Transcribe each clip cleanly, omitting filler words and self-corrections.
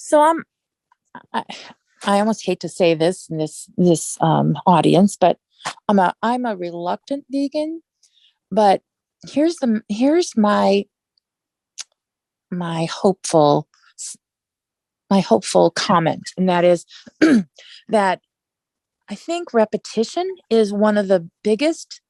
So I, I almost hate to say this in this audience, but I'm a reluctant vegan. But here's my hopeful my hopeful comment, and that is that I think repetition is one of the biggest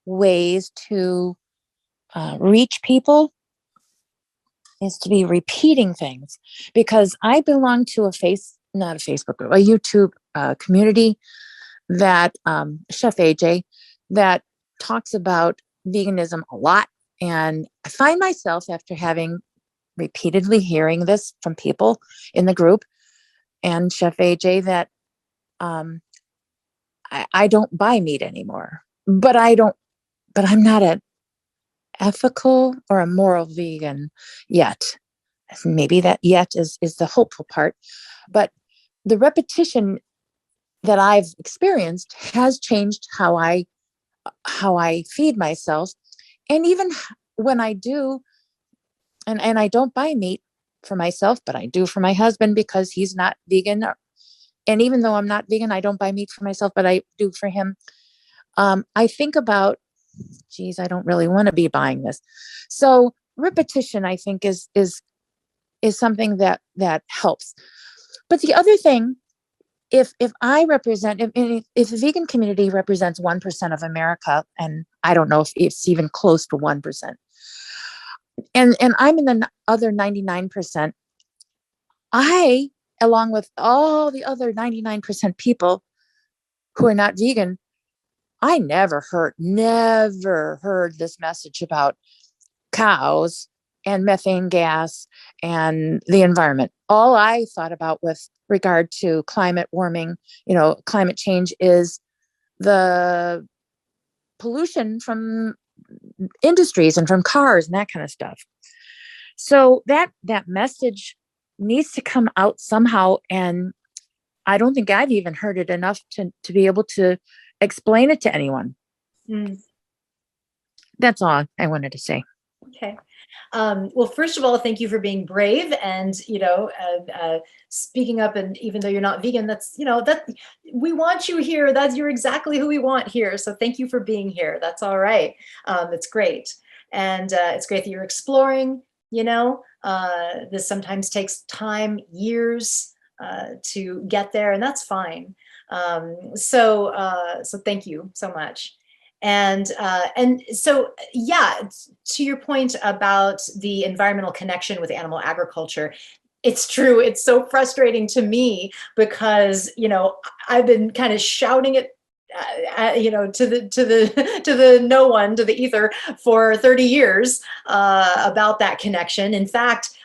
ways to reach people, is to be repeating things, because I belong to not a Facebook group, a YouTube community that Chef AJ that talks about veganism a lot. And I find myself, after having repeatedly hearing this from people in the group and Chef AJ, that um, I don't buy meat anymore. But I'm not an ethical or a moral vegan yet. Maybe that yet is the hopeful part. But the repetition that I've experienced has changed how I feed myself. And even when I do, and I don't buy meat for myself, but I do for my husband because he's not vegan. And even though I'm not vegan, I don't buy meat for myself, but I do for him. I think about, geez, I don't really want to be buying this. So repetition, I think, is something that helps. But the other thing, if I represent, if the vegan community represents 1% of America, and I don't know if it's even close to 1%, and I'm in the other 99%, I, along with all the other 99% people who are not vegan, I never heard this message about cows and methane gas and the environment. All I thought about with regard to climate warming, climate change, is the pollution from industries and from cars and that kind of stuff. So that message needs to come out somehow. And I don't think I've even heard it enough to be able to explain it to anyone. Mm. That's all I wanted to say. Okay. Well, first of all, thank you for being brave and, speaking up. And even though you're not vegan, that we want you here. You're exactly who we want here. So thank you for being here. That's all right. It's great. And it's great that you're exploring, this sometimes takes time, years to get there, and that's fine. So thank you so much. And so, yeah, to your point about the environmental connection with animal agriculture, it's true. It's so frustrating to me because, I've been kind of shouting it, to the no one, to the ether for 30 years about that connection. In fact,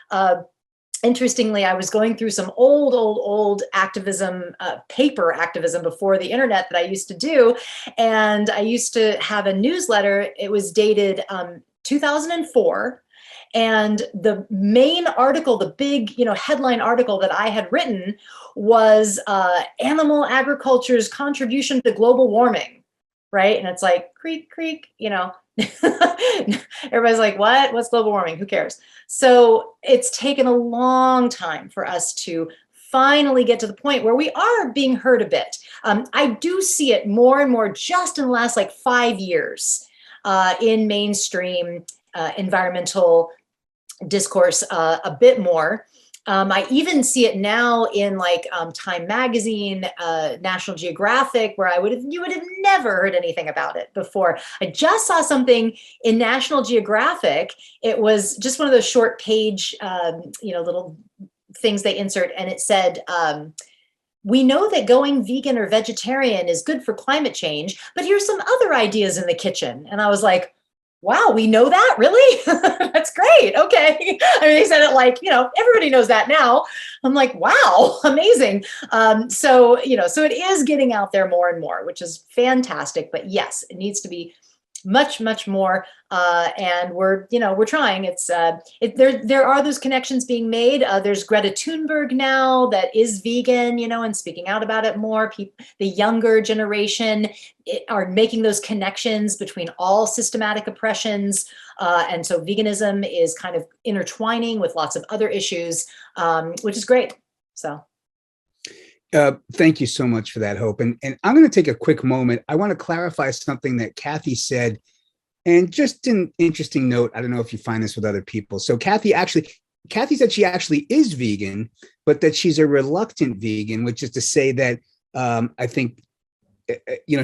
interestingly, I was going through some old activism, paper activism before the internet that I used to do. And I used to have a newsletter. It was dated 2004. And the main article, the big, headline article that I had written was animal agriculture's contribution to global warming, right? And it's like, creak, creak, everybody's like, what's global warming? Who cares? So it's taken a long time for us to finally get to the point where we are being heard a bit. I do see it more and more just in the last 5 years in mainstream environmental discourse a bit more. I even see it now in Time Magazine, National Geographic, where you would have never heard anything about it before. I just saw something in National Geographic. It was just one of those short page, little things they insert, and it said, we know that going vegan or vegetarian is good for climate change, but here's some other ideas in the kitchen. And I was like, wow, we know that? Really? That's great. Okay. I mean, they said it everybody knows that now. I'm like, wow, amazing. So it is getting out there more and more, which is fantastic. But yes, it needs to be much, much more. And we're trying. There are those connections being made. There's Greta Thunberg now that is vegan, and speaking out about it more. The younger generation are making those connections between all systematic oppressions. And so veganism is kind of intertwining with lots of other issues, which is great. So. Thank you so much for that, Hope. And I'm going to take a quick moment. I want to clarify something that Kathy said. And just an interesting note, I don't know if you find this with other people. So Kathy said she actually is vegan, but that she's a reluctant vegan, which is to say that I think,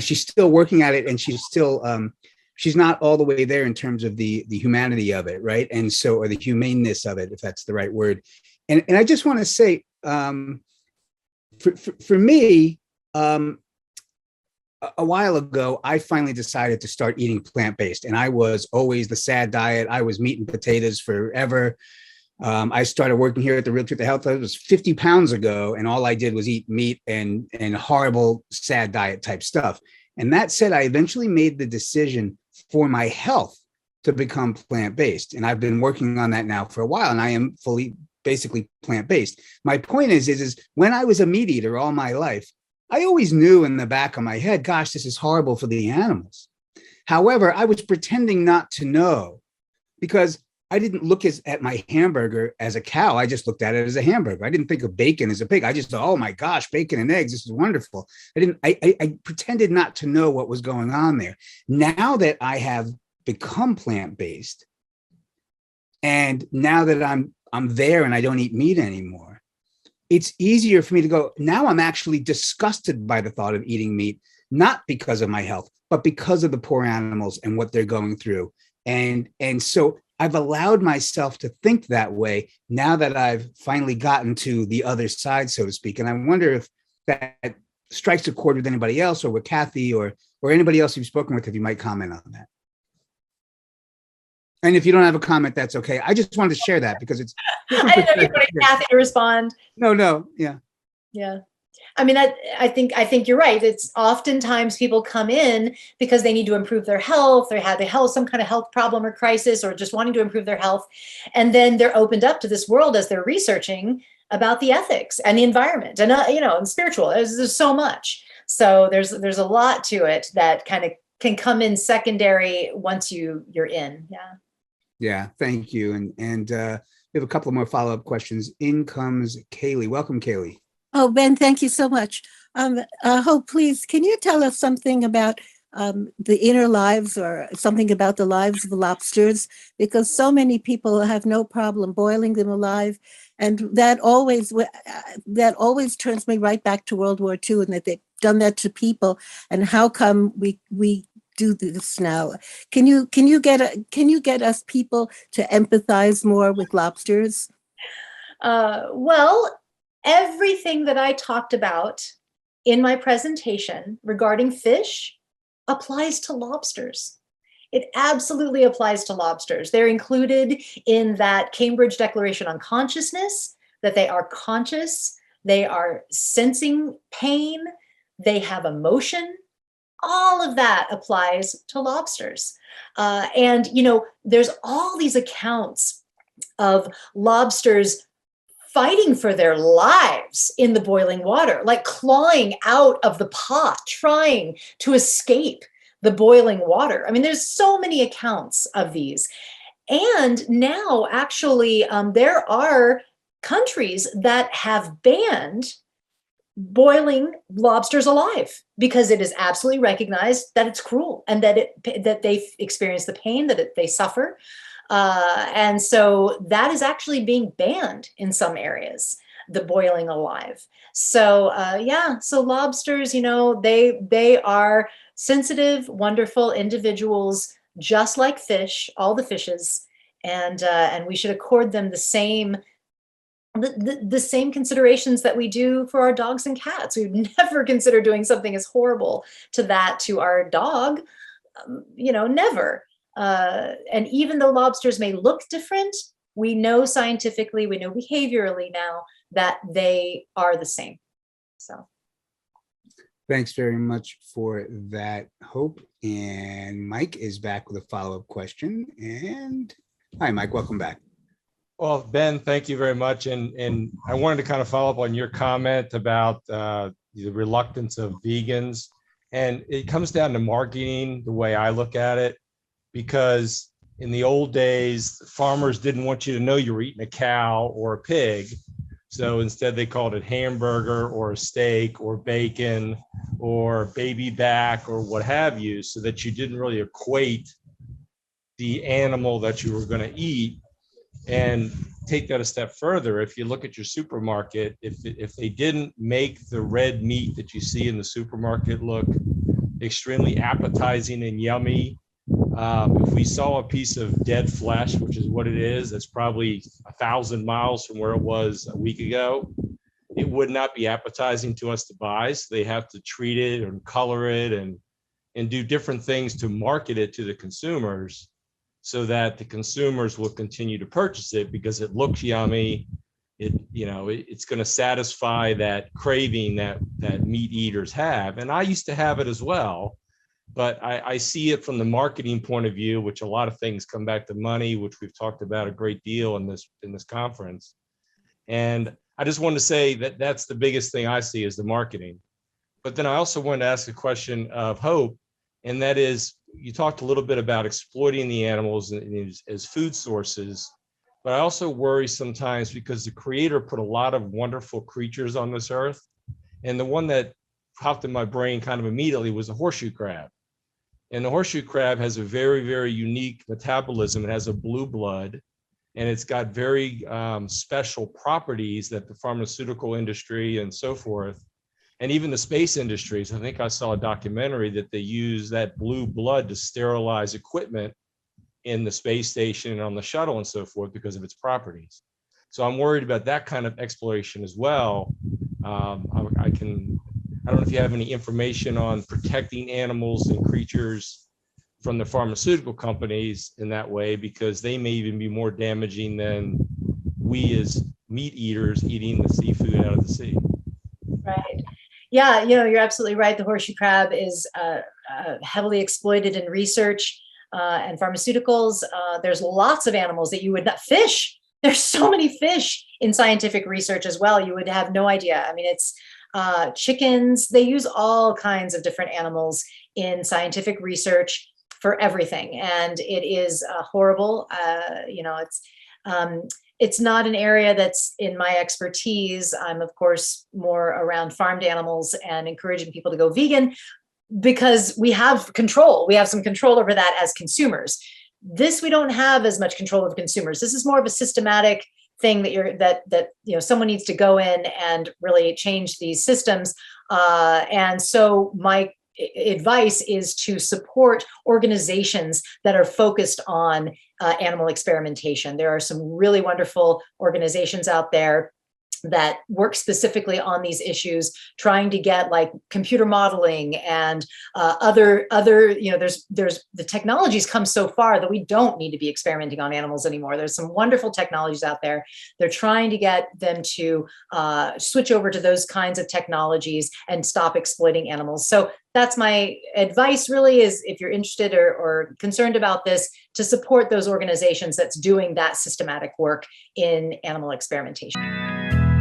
she's still working at it, and she's not all the way there in terms of the humanity of it, right? And so, or the humaneness of it, if that's the right word. And I just want to say, for me, a while ago, I finally decided to start eating plant-based, and I was always the sad diet. I was meat and potatoes forever. I started working here at the Real Truth of Health. It was 50 pounds ago, and all I did was eat meat and horrible, sad diet type stuff. And that said, I eventually made the decision for my health to become plant-based. And I've been working on that now for a while, and I am basically plant-based. My point is when I was a meat eater all my life, I always knew in the back of my head, gosh, this is horrible for the animals. However, I was pretending not to know, because I didn't look at my hamburger as a cow. I just looked at it as a hamburger. I didn't think of bacon as a pig. I just thought, oh my gosh, bacon and eggs, this is wonderful. I pretended not to know what was going on there. Now that I have become plant-based, and now that I'm there and I don't eat meat anymore, it's easier for me to go, now I'm actually disgusted by the thought of eating meat, not because of my health, but because of the poor animals and what they're going through. And so I've allowed myself to think that way now that I've finally gotten to the other side, so to speak. And I wonder if that strikes a chord with anybody else, or with Kathy, or anybody else you've spoken with, if you might comment on that. And if you don't have a comment, that's okay. I just wanted to share that because it's. I didn't know you wanted Kathy to respond. No, yeah. Yeah. I mean, I think you're right. It's oftentimes people come in because they need to improve their health, or have some kind of health problem or crisis, or just wanting to improve their health. And then they're opened up to this world as they're researching about the ethics and the environment and, and spiritual. There's so much. So there's a lot to it that kind of can come in secondary once you're in. Yeah. Yeah. Thank you. And we have a couple of more follow-up questions. In comes Kaylee. Welcome, Kaylee. Oh, Ben, thank you so much. Hope, please, can you tell us something about the inner lives, or something about the lives of lobsters? Because so many people have no problem boiling them alive. And that always turns me right back to World War II, and that they've done that to people. And how come we do this now? Can you get us people to empathize more with lobsters? Well, everything that I talked about in my presentation regarding fish applies to lobsters. It absolutely applies to lobsters. They're included in that Cambridge Declaration on Consciousness, that they are conscious, they are sensing pain, they have emotion. All of that applies to lobsters. And there's all these accounts of lobsters fighting for their lives in the boiling water, like clawing out of the pot, trying to escape the boiling water. I mean, there's so many accounts of these. And now, actually, there are countries that have banned boiling lobsters alive, because it is absolutely recognized that it's cruel, and that they experience the pain that they suffer. And so that is actually being banned in some areas, the boiling alive. So so lobsters, they are sensitive, wonderful individuals, just like fish, all the fishes, and we should accord them the same considerations that we do for our dogs and cats. We would never consider doing something as horrible to our dog, never. And even though lobsters may look different, we know scientifically, we know behaviorally now that they are the same. So. Thanks very much for that, Hope. And Mike is back with a follow-up question. And hi, Mike, welcome back. Well, Ben, thank you very much. And I wanted to kind of follow up on your comment about the reluctance of vegans. And it comes down to marketing, the way I look at it, because in the old days, farmers didn't want you to know you were eating a cow or a pig. So instead they called it hamburger or a steak or bacon or baby back or what have you, so that you didn't really equate the animal that you were going to eat. And take that a step further, if you look at your supermarket, if they didn't make the red meat that you see in the supermarket look extremely appetizing and yummy, if we saw a piece of dead flesh, which is what it is, that's probably 1,000 miles from where it was a week ago, it would not be appetizing to us to buy. So they have to treat it and color it and do different things to market it to the consumers, so that the consumers will continue to purchase it because it looks yummy. It's going to satisfy that craving that meat eaters have. And I used to have it as well, but I see it from the marketing point of view, which a lot of things come back to money, which we've talked about a great deal in this conference. And I just wanted to say that that's the biggest thing I see is the marketing. But then I also wanted to ask a question of hope, and that is, you talked a little bit about exploiting the animals as food sources, but I also worry sometimes because the creator put a lot of wonderful creatures on this earth. And the one that popped in my brain kind of immediately was the horseshoe crab. And the horseshoe crab has a very, very unique metabolism. It has a blue blood, and it's got very special properties that the pharmaceutical industry and so forth, and even the space industries. I think I saw a documentary that they use that blue blood to sterilize equipment in the space station and on the shuttle and so forth because of its properties. So I'm worried about that kind of exploration as well. I don't know if you have any information on protecting animals and creatures from the pharmaceutical companies in that way, because they may even be more damaging than we as meat eaters eating the seafood out of the sea. Right. Yeah, you're absolutely right. The horseshoe crab is heavily exploited in research and pharmaceuticals. There's lots of animals that you would not, fish. There's so many fish in scientific research as well. You would have no idea. I mean, it's chickens. They use all kinds of different animals in scientific research for everything. And it is horrible. It's not an area that's in my expertise. I'm, of course, more around farmed animals and encouraging people to go vegan because we have control. We have some control over that as consumers. This, we don't have as much control of consumers. This is more of a systematic thing that someone needs to go in and really change these systems. And so my advice is to support organizations that are focused on animal experimentation. There are some really wonderful organizations out there that work specifically on these issues, trying to get like computer modeling and other there's the technologies come so far that we don't need to be experimenting on animals anymore. There's some wonderful technologies out there. They're trying to get them to switch over to those kinds of technologies and stop exploiting animals. So that's my advice really, is if you're interested or concerned about this, to support those organizations that's doing that systematic work in animal experimentation.